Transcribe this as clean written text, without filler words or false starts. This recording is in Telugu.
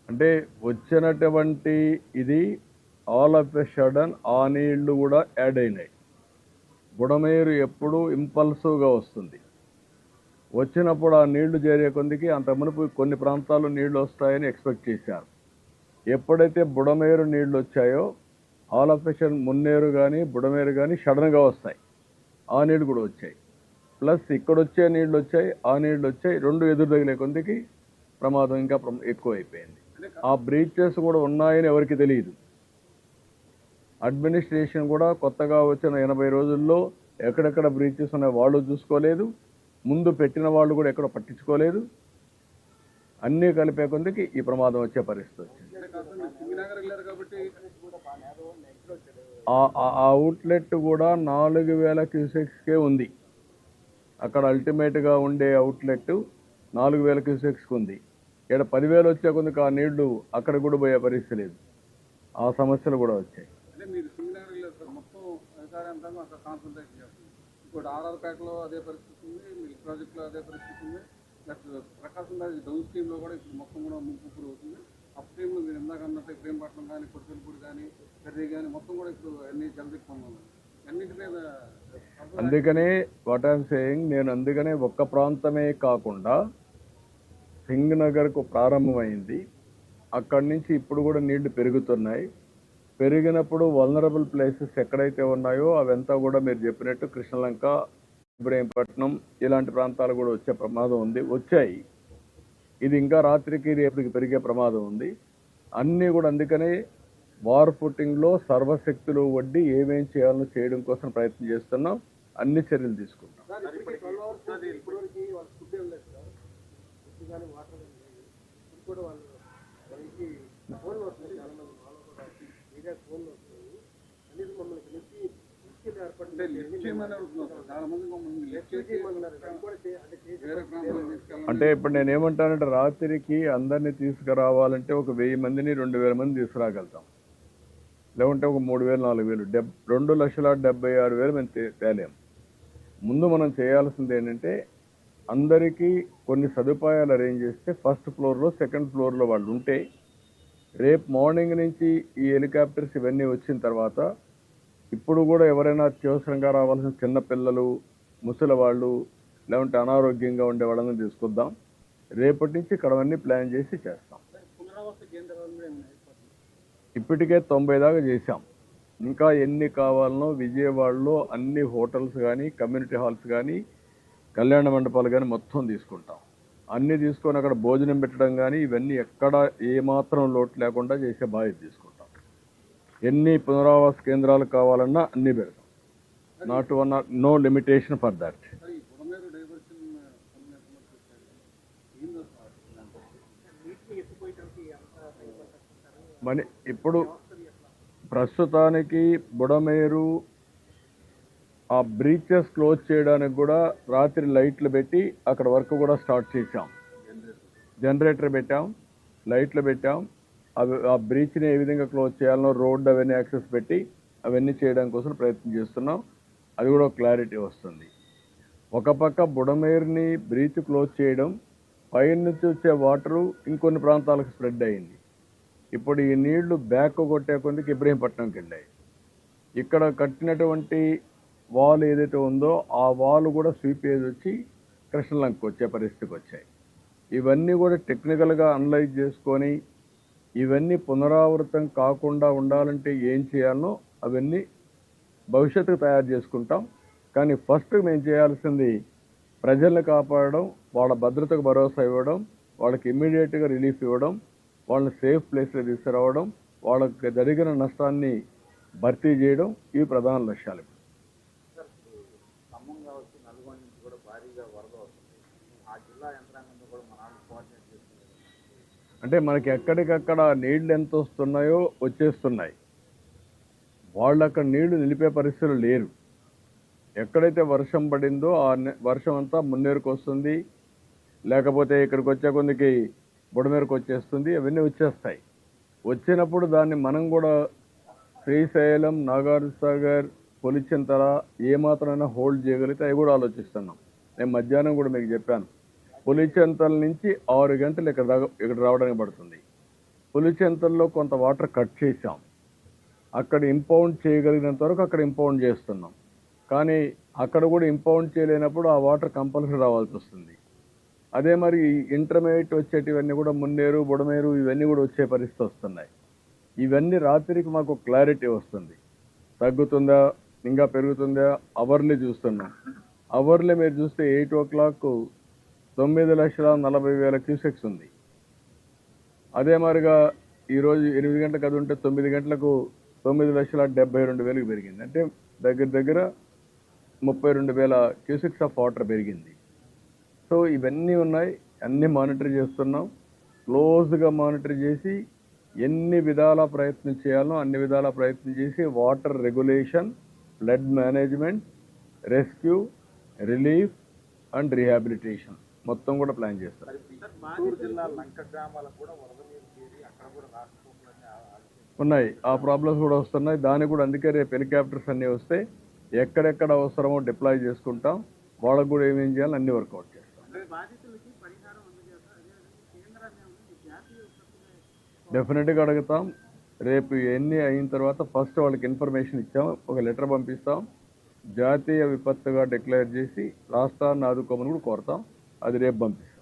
అంటే వచ్చినటువంటి ఇది ఆల్ ఆఫ్ ఎ సడన్ ఆ నీళ్లు కూడా యాడ్ అయినాయి. బుడమేరు ఎప్పుడు ఇంపల్సివ్గా వస్తుంది. వచ్చినప్పుడు ఆ నీళ్లు చేరే కొందికి అంత మునుపు కొన్ని ప్రాంతాల్లో నీళ్లు వస్తాయని ఎక్స్పెక్ట్ చేశారు. ఎప్పుడైతే బుడమేరు నీళ్లు వచ్చాయో all of a sudden Munneru కానీ బుడమేరు కానీ సడన్గా వస్తాయి. ఆ నీళ్లు కూడా వచ్చాయి. ప్లస్ ఇక్కడ వచ్చే నీళ్లు వచ్చాయి, ఆ నీళ్లు వచ్చాయి, రెండు ఎదురు తగిలే కొందికి ప్రమాదం ఇంకా ఎక్కువైపోయింది. ఆ బ్రీచెస్ కూడా ఉన్నాయని ఎవరికి తెలియదు. అడ్మినిస్ట్రేషన్ కూడా కొత్తగా వచ్చిన 80 రోజుల్లో ఎక్కడెక్కడ బ్రీచెస్ ఉన్నాయో వాళ్ళు చూసుకోలేదు. ముందు పెట్టిన వాళ్ళు కూడా ఎక్కడ పట్టించుకోలేదు. అన్నీ కలిపే కొందికి ఈ ప్రమాదం వచ్చే పరిస్థితి వచ్చింది. ఆ అవుట్లెట్ కూడా 4000 క్యూసెక్స్కే ఉంది. అక్కడ అల్టిమేట్గా ఉండే అవుట్లెట్ 4000 క్యూసెక్స్కి ఉంది. ఇక్కడ 10,000 వచ్చే కొందుకు ఆ నీళ్లు అక్కడ కూడా పోయే పరిస్థితి లేదు. ఆ సమస్యలు కూడా వచ్చాయి. ఇప్పుడు ఆర్ఆర్పేటలో అదే పరిస్థితి ఉంది, మిల్క్ ప్రాజెక్టులో అదే పరిస్థితి ఉంది, ప్లస్ ప్రకాశం రాజు డౌన్ స్ట్రీమ్లో కూడా ఇప్పుడు మొత్తం కూడా ముంపు అవుతుంది. అప్ స్ట్రీమ్లో మీరు ఇందాక అన్నట్టు ఇబ్రహీంపట్నం కానీ కొట్టుపల్లిపూడి కానీ కర్రీ కానీ మొత్తం కూడా ఇప్పుడు అన్ని జలదిక్కంగా ఉన్నాయి. అన్నింటి మీద అందుకనే వాట్ ఐఎమ్ సేయింగ్, నేను అందుకనే ఒక్క ప్రాంతమే కాకుండా సింగ్ నగర్కు ప్రారంభమైంది. అక్కడి నుంచి ఇప్పుడు కూడా నీళ్లు పెరుగుతున్నాయి. పెరిగినప్పుడు వల్నరబుల్ ప్లేసెస్ ఎక్కడైతే ఉన్నాయో అవంతా కూడా మీరు చెప్పినట్టు కృష్ణలంక, ఇబ్రహీంపట్నం ఇలాంటి ప్రాంతాలు కూడా వచ్చే ప్రమాదం ఉంది. వచ్చాయి. ఇది ఇంకా రాత్రికి రేపటికి పెరిగే ప్రమాదం ఉంది. అన్నీ కూడా అందుకనే వార్ ఫుటింగ్లో సర్వశక్తులు వడ్డీ ఏమేం చేయాలో చేయడం కోసం ప్రయత్నం చేస్తున్నాం. అన్ని చర్యలు తీసుకుంటాం. అంటే ఇప్పుడు నేను ఏమంటానంటే రాత్రికి అందరినీ తీసుకురావాలంటే ఒక 1000 మందిని 2000 మంది తీసుకురాగలుగుతాం. లేకుంటే ఒక 3000 4000 2,76,000 మేము తేలేం. ముందు మనం చేయాల్సింది ఏంటంటే అందరికీ కొన్ని సదుపాయాలు అరేంజ్ చేస్తే ఫస్ట్ ఫ్లోర్లో సెకండ్ ఫ్లోర్లో వాళ్ళు ఉంటే రేపు మార్నింగ్ నుంచి ఈ హెలికాప్టర్స్ ఇవన్నీ వచ్చిన తర్వాత ఇప్పుడు కూడా ఎవరైనా అత్యవసరంగా రావాల్సిన చిన్నపిల్లలు, ముసలి వాళ్ళు, లేకుంటే అనారోగ్యంగా ఉండే వాళ్ళని తీసుకొద్దాం. రేపటి నుంచి ఇక్కడ అన్నీ ప్లాన్ చేసి చేస్తాం. ఇప్పటికే 90 దాకా చేశాం. ఇంకా ఎన్ని కావాలనో విజయవాడలో అన్ని హోటల్స్ కానీ కమ్యూనిటీ హాల్స్ కానీ కళ్యాణ మండపాలు కానీ మొత్తం తీసుకుంటాం. అన్నీ తీసుకొని అక్కడ భోజనం పెట్టడం కానీ ఇవన్నీ ఎక్కడ ఏమాత్రం లోటు లేకుండా చేసే బాధ్యత తీసుకుంటాం. ఎన్ని పునరావాస కేంద్రాలు కావాలన్నా అన్నీ పెడతాం. Not one no limitation for that. మరి ఇప్పుడు ప్రస్తుతానికి బుడమేరు ఆ బ్రీచెస్ క్లోజ్ చేయడానికి కూడా రాత్రి లైట్లు పెట్టి అక్కడ వర్క్ కూడా స్టార్ట్ చేశాం. జనరేటర్ పెట్టాం, లైట్లు పెట్టాం. అవి ఆ బ్రీచ్ని ఏ విధంగా క్లోజ్ చేయాలనో రోడ్డు అవన్నీ యాక్సెస్ పెట్టి అవన్నీ చేయడం కోసం ప్రయత్నం చేస్తున్నాం. అది కూడా క్లారిటీ వస్తుంది. ఒక పక్క బుడమేరుని బ్రీచ్ క్లోజ్ చేయడం, పైన నుంచి వచ్చే వాటరు ఇంకొన్ని ప్రాంతాలకు స్ప్రెడ్ అయింది. ఇప్పుడు ఈ నీళ్లు బ్యాక్ కొట్టే కొందికి ఇబ్రహీంపట్నంకి వెళ్ళాయి. ఇక్కడ కట్టినటువంటి వాల్ ఏదైతే ఉందో ఆ వాల్ కూడా స్వీప్ చేసి వచ్చి కృష్ణలంకకు వచ్చే పరిస్థితికి వచ్చాయి. ఇవన్నీ కూడా టెక్నికల్గా అనలైజ్ చేసుకొని ఇవన్నీ పునరావృతం కాకుండా ఉండాలంటే ఏం చేయాలనో అవన్నీ భవిష్యత్తుకు తయారు చేసుకుంటాం. కానీ ఫస్ట్ మేము చేయాల్సింది ప్రజల్ని కాపాడడం, వాళ్ళ భద్రతకు భరోసా ఇవ్వడం, వాళ్ళకి ఇమ్మీడియట్గా రిలీఫ్ ఇవ్వడం, వాళ్ళని సేఫ్ ప్లేస్లో తీసుకురావడం, వాళ్ళకి జరిగిన నష్టాన్ని భర్తీ చేయడం, ఇవి ప్రధాన లక్ష్యాలు. అంటే మనకి ఎక్కడికక్కడ నీళ్లు ఎంత వస్తున్నాయో వచ్చేస్తున్నాయి. వాళ్ళు అక్కడ నీళ్లు నిలిపే పరిస్థితులు లేరు. ఎక్కడైతే వర్షం పడిందో ఆ వర్షం అంతా మున్నేరుకు వస్తుంది, లేకపోతే ఇక్కడికి వచ్చే కొందికి బుడమేరుకు వచ్చేస్తుంది. అవన్నీ వచ్చేస్తాయి. వచ్చినప్పుడు దాన్ని మనం కూడా శ్రీశైలం, నాగార్జునసాగర్, పొలిచింతల ఏమాత్రమైనా హోల్డ్ చేయగలిగితే అవి కూడా ఆలోచిస్తున్నాం. నేను మధ్యాహ్నం కూడా మీకు చెప్పాను, పులిచెంతల నుంచి 6 గంటలు ఇక్కడ రావడానికి పడుతుంది. పులిచెంతల్లో కొంత వాటర్ కట్ చేసాం. అక్కడ ఇంపౌండ్ చేయగలిగినంత వరకు అక్కడ ఇంపౌండ్ చేస్తున్నాం. కానీ అక్కడ కూడా ఇంపౌండ్ చేయలేనప్పుడు ఆ వాటర్ కంపల్సరీ రావాల్సి వస్తుంది. అదే మరి ఇంటర్మీడియట్ వచ్చేటివన్నీ కూడా మున్నేరు, బుడమేరు ఇవన్నీ కూడా వచ్చే పరిస్థితి వస్తున్నాయి. ఇవన్నీ రాత్రికి మాకు క్లారిటీ వస్తుంది. తగ్గుతుందా ఇంకా పెరుగుతుందా అవర్లీ చూస్తున్నాం. అవర్లీ మీరు చూస్తే 8 o'clock 9,40,000 క్యూసెక్స్ ఉంది. అదే మరిగా ఈరోజు 8 గంటలకు అది ఉంటే 9 గంటలకు 9,72,000 పెరిగింది. అంటే దగ్గర దగ్గర 32,000 క్యూసెక్స్ ఆఫ్ వాటర్ పెరిగింది. సో ఇవన్నీ ఉన్నాయి, అన్నీ మానిటర్ చేస్తున్నాం. క్లోజ్గా మానిటర్ చేసి ఎన్ని విధాల ప్రయత్నం చేయాలో అన్ని విధాల ప్రయత్నం చేసి water regulation, flood management, rescue, relief and rehabilitation మొత్తం కూడా ప్లాన్ చేస్తాం. ఉన్నాయి, ఆ ప్రాబ్లమ్స్ కూడా వస్తున్నాయి. దానికి కూడా అందుకే రేపు హెలికాప్టర్స్ అన్నీ వస్తే ఎక్కడెక్కడ అవసరమో డిప్లాయ్ చేసుకుంటాం. వాళ్ళకు కూడా ఏమేం చేయాలో అన్ని వర్కౌట్ చేస్తాం. డెఫినెట్గా అడుగుతాం. రేపు ఇవన్నీ అయిన తర్వాత ఫస్ట్ వాళ్ళకి ఇన్ఫర్మేషన్ ఇచ్చాం, ఒక లెటర్ పంపిస్తాం. జాతీయ విపత్తుగా డిక్లేర్ చేసి రాష్ట్రాన్ని ఆదుకోమని కూడా కోరుతాం. అది రేపు పంపిస్తాం.